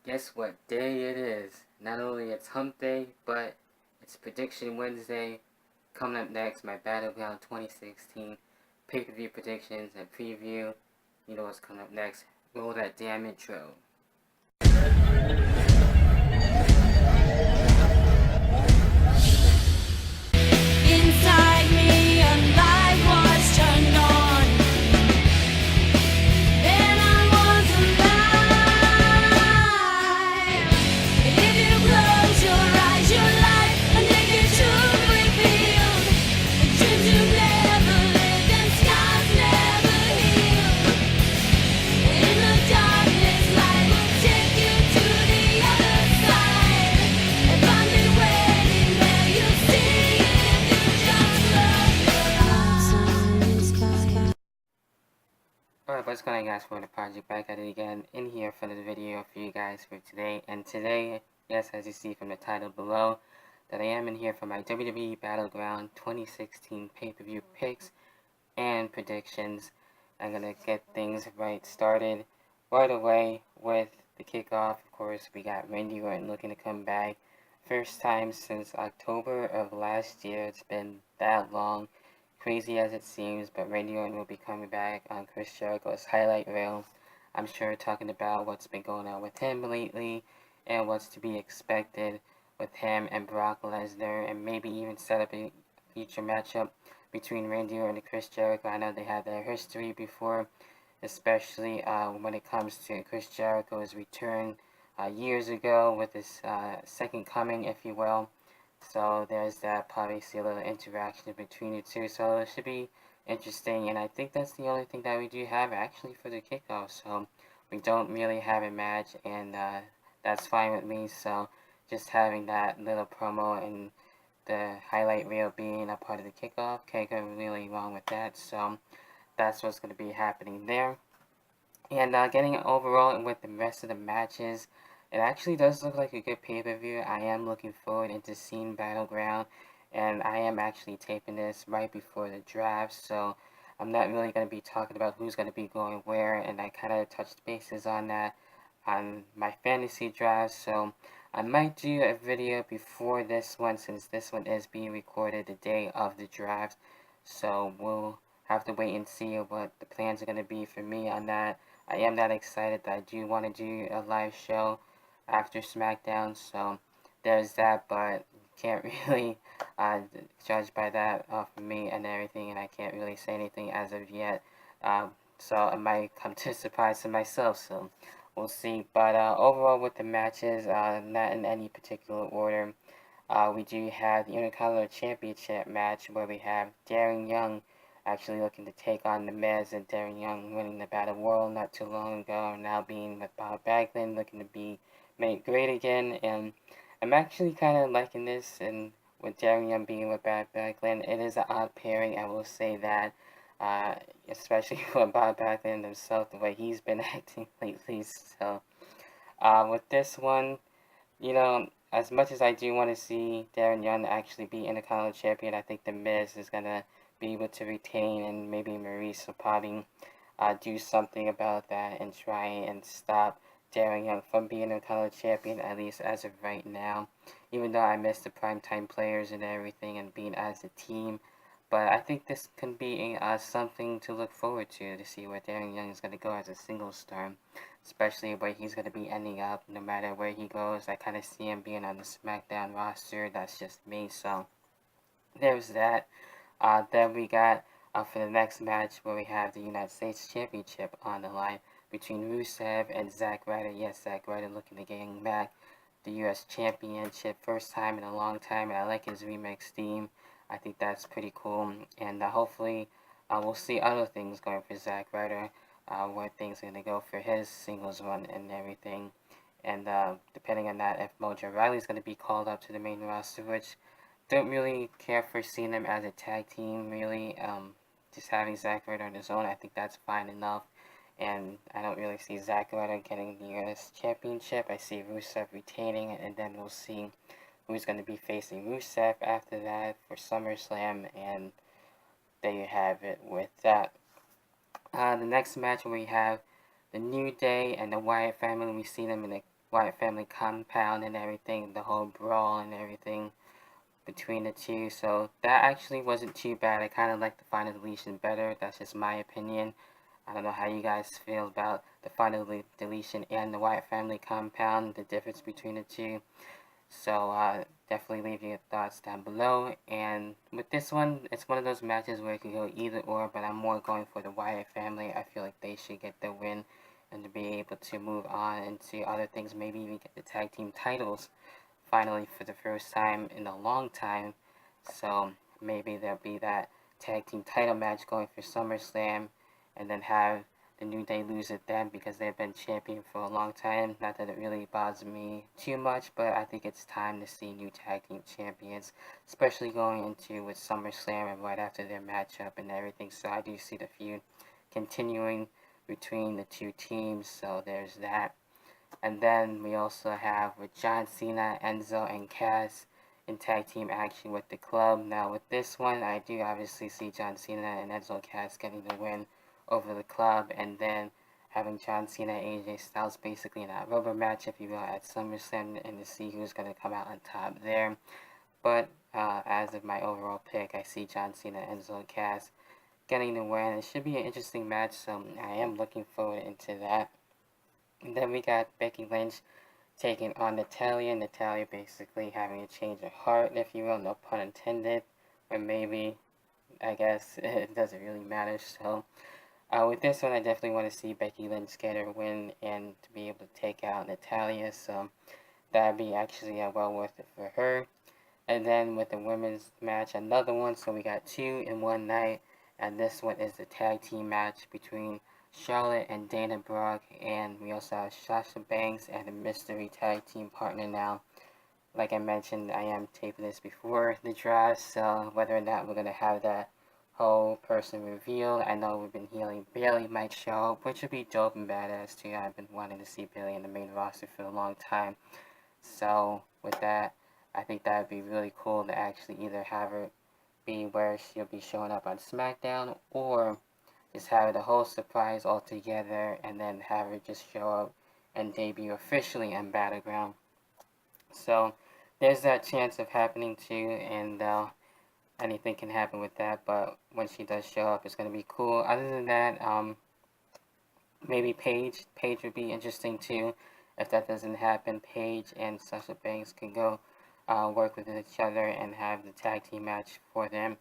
Guess what day it is? Not only it's hump day, but it's Prediction Wednesday. Coming up next, my Battleground 2016 PPV predictions and preview. You know what's coming up next. Roll that damn intro. Inside me, a light was turned on. Then I was alive. If you close your eyes, your life, a naked truth revealed. Dreams you never lived and scars never healed. In the darkness, light will take you to the other side. If I'm been waiting there, you'll see if you just close your eyes. Alright, what's going on, guys? For the project, back at it again in here for the video for you guys for today. And today, yes, as you see from the title below, that I am in here for my WWE Battleground 2016 pay-per-view picks and predictions. I'm gonna get things started right away with the kickoff. Of course, we got Randy Orton looking to come back. First time since October of last year. It's been that long. Crazy as it seems, but Randy Orton will be coming back on Chris Jericho's highlight reel. I'm sure talking about what's been going on with him lately and what's to be expected with him and Brock Lesnar, and maybe even set up a future matchup between Randy Orton and Chris Jericho. I know they had their history before, especially when it comes to Chris Jericho's return years ago with his second coming, if you will. So there's that, probably see a little interaction between the two. So it should be interesting. And I think that's the only thing that we do have actually for the kickoff. So we don't really have a match, and that's fine with me. So just having that little promo and the highlight reel being a part of the kickoff, can't go really wrong with that. So that's what's going to be happening there. And getting overall with the rest of the matches, it actually does look like a good pay-per-view. I am looking forward into seeing Battleground, and I am actually taping this right before the draft, so I'm not really going to be talking about who's going to be going where, and I kind of touched bases on that on my fantasy draft, so I might do a video before this one, since this one is being recorded the day of the draft, so we'll have to wait and see what the plans are going to be for me on that. I am that excited that I do want to do a live show after SmackDown, so there's that, but can't really judge by that off of me and everything, and I can't really say anything as of yet, so I might come to a surprise to myself, so we'll see. But overall with the matches, not in any particular order, we do have the Intercontinental Championship match where we have Darren Young actually looking to take on The Miz, and Darren Young winning the Battle Royal not too long ago, now being with Bob Backlund, looking to be made great again. And I'm actually kind of liking this, and with Darren Young being with Bob Backlund, it is an odd pairing, I will say that, especially for Bob Backlund himself, the way he's been acting lately. So with this one, you know, as much as I do want to see Darren Young actually be Intercontinental Champion, I think The Miz is going to be able to retain, and maybe Maurice will probably do something about that and try and stop Darren Young from being Intercontinental Champion, at least as of right now. Even though I miss the primetime players and everything and being as a team, but I think this can be something to look forward to see where Darren Young is going to go as a single star, especially where he's going to be ending up no matter where he goes. I kind of see him being on the SmackDown roster. That's just me, so there's that. Then we got for the next match where we have the United States Championship on the line between Rusev and Zack Ryder. Yes, Zack Ryder looking to gain back the U.S. Championship, first time in a long time, and I like his remix theme. I think that's pretty cool, and hopefully we'll see other things going for Zack Ryder, where things are going to go for his singles run and everything. And depending on that, if Mojo Rawley's going to be called up to the main roster, which don't really care for seeing them as a tag team, really. Just having Zack Ryder on his own, I think that's fine enough. And I don't really see Zack Ryder getting the US Championship. I see Rusev retaining it, and then we'll see who's going to be facing Rusev after that for SummerSlam, and there you have it with that. The next match we have the New Day and the Wyatt family. We see them in a Wyatt family compound and everything, the whole brawl and everything between the two. So that actually wasn't too bad. I kind of like the final deletion better. That's just my opinion. I don't know how you guys feel about the final deletion and the Wyatt family compound, the difference between the two. So definitely leave your thoughts down below. And with this one, it's one of those matches where it can go either or, but I'm more going for the Wyatt family. I feel like they should get the win and to be able to move on into other things, maybe even get the tag team titles finally for the first time in a long time. So maybe there'll be that tag team title match going for SummerSlam, and then have the New Day lose it then because they've been champion for a long time. Not that it really bothers me too much, but I think it's time to see new tag team champions, especially going into with SummerSlam and right after their matchup and everything. So I do see the feud continuing between the two teams, so there's that. And then we also have with John Cena, Enzo, and Cass in tag team action with the club. Now with this one, I do obviously see John Cena and Enzo Cass getting the win over the club, and then having John Cena and AJ Styles basically in that rubber match, if you will, at SummerSlam, and to see who's going to come out on top there. But as of my overall pick, I see John Cena, Enzo, Cass getting the win. It should be an interesting match, so I am looking forward into that. And then we got Becky Lynch taking on Natalya. Natalya basically having a change of heart, if you will, no pun intended. Or maybe, I guess, it doesn't really matter. So, with this one, I definitely want to see Becky Lynch get her win and to be able to take out Natalya. So, that'd be actually well worth it for her. And then with the women's match, another one. So, we got two in one night. And this one is the tag team match between Charlotte and Dana Brooke, and we also have Sasha Banks and a mystery tag team partner now. Like I mentioned, I am taping this before the draft, so whether or not we're going to have that whole person revealed. I know we've been hearing Bayley might show up, which would be dope and badass too. I've been wanting to see Bayley in the main roster for a long time. So with that, I think that would be really cool to actually either have her be where she'll be showing up on SmackDown, or just have the whole surprise all together and then have her just show up and debut officially on Battleground. So there's that chance of happening too, and anything can happen with that, but when she does show up, it's going to be cool. Other than that, maybe Paige would be interesting too. If that doesn't happen, Paige and Sasha Banks can go work with each other and have the tag team match for them.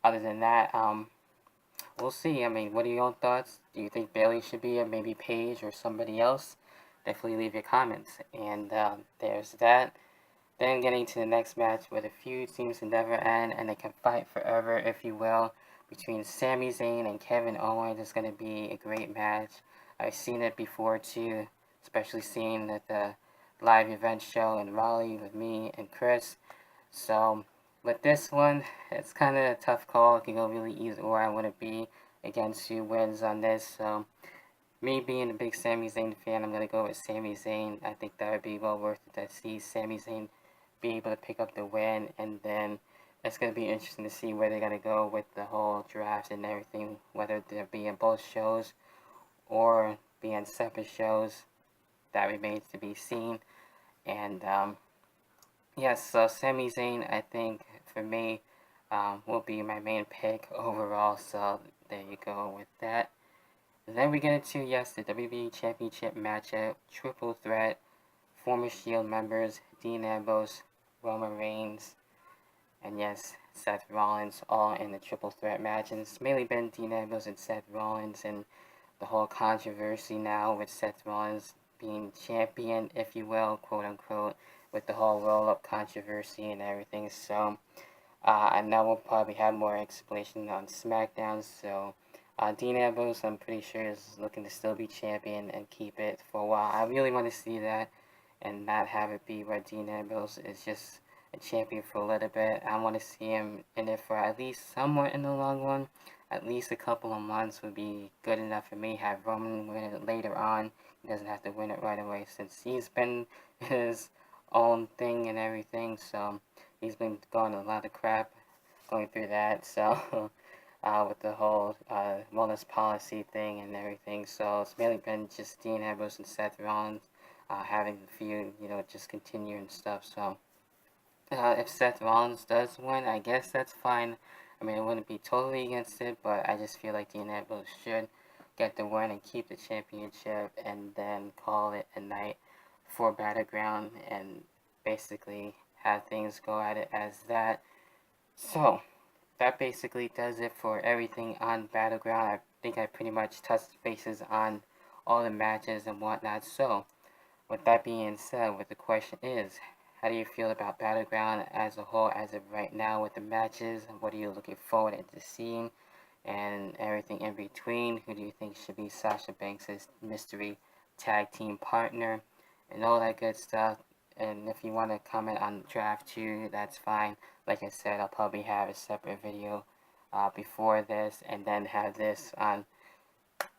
Other than that, we'll see. I mean, what are your own thoughts? Do you think Bayley should be it? Maybe Paige or somebody else? Definitely leave your comments. And there's that. Then getting to the next match where the feud seems to never end and they can fight forever, if you will, between Sami Zayn and Kevin Owens. It's going to be a great match. I've seen it before too, especially seeing at the live event show in Raleigh with me and Chris. So with this one, it's kind of a tough call. It can go really either or. I want to be against who wins on this. So me being a big Sami Zayn fan, I'm going to go with Sami Zayn. I think that would be well worth it to see Sami Zayn be able to pick up the win. And then it's going to be interesting to see where they're going to go with the whole draft and everything, whether they'll be in both shows or be in separate shows. That remains to be seen. And yes, so Sami Zayn, I think, for me, will be my main pick overall, so there you go with that. Then we get into, yes, the WWE Championship matchup, triple threat, former Shield members, Dean Ambrose, Roman Reigns, and yes, Seth Rollins, all in the triple threat match. And it's mainly been Dean Ambrose and Seth Rollins, and the whole controversy now with Seth Rollins being champion, if you will, quote unquote, with the whole roll-up controversy and everything. So, and now we'll probably have more explanation on SmackDown. So, Dean Ambrose, I'm pretty sure, is looking to still be champion and keep it for a while. I really want to see that and not have it be where Dean Ambrose is just a champion for a little bit. I want to see him in it for at least somewhat in the long run. At least a couple of months would be good enough for me. Have Roman win it later on. He doesn't have to win it right away since he's been his own thing and everything. So he's been going a lot of crap going through that. So with the whole wellness policy thing and everything. So it's mainly been just Dean Ambrose and Seth Rollins having the feud, just continue and stuff. So if Seth Rollins does win, I guess that's fine. I mean, I wouldn't be totally against it, but I just feel like the Inevitable should get the win and keep the championship, and then call it a night for Battleground, and basically have things go at it as that. So that basically does it for everything on Battleground. I think I pretty much touched bases on all the matches and whatnot. So with that being said, what the question is, how do you feel about Battleground as a whole as of right now with the matches? What are you looking forward to seeing? And everything in between. Who do you think should be Sasha Banks' mystery tag team partner? And all that good stuff. And if you want to comment on draft 2, that's fine. Like I said, I'll probably have a separate video before this, and then have this on,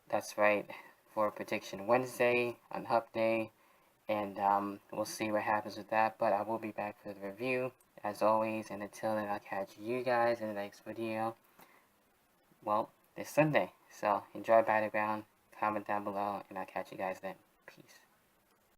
that's right, for Prediction Wednesday on Hump Day. And we'll see what happens with that, but I will be back for the review as always, and until then, I'll catch you guys in the next video, well, this Sunday. So enjoy Battleground, comment down below, and I'll catch you guys then. Peace.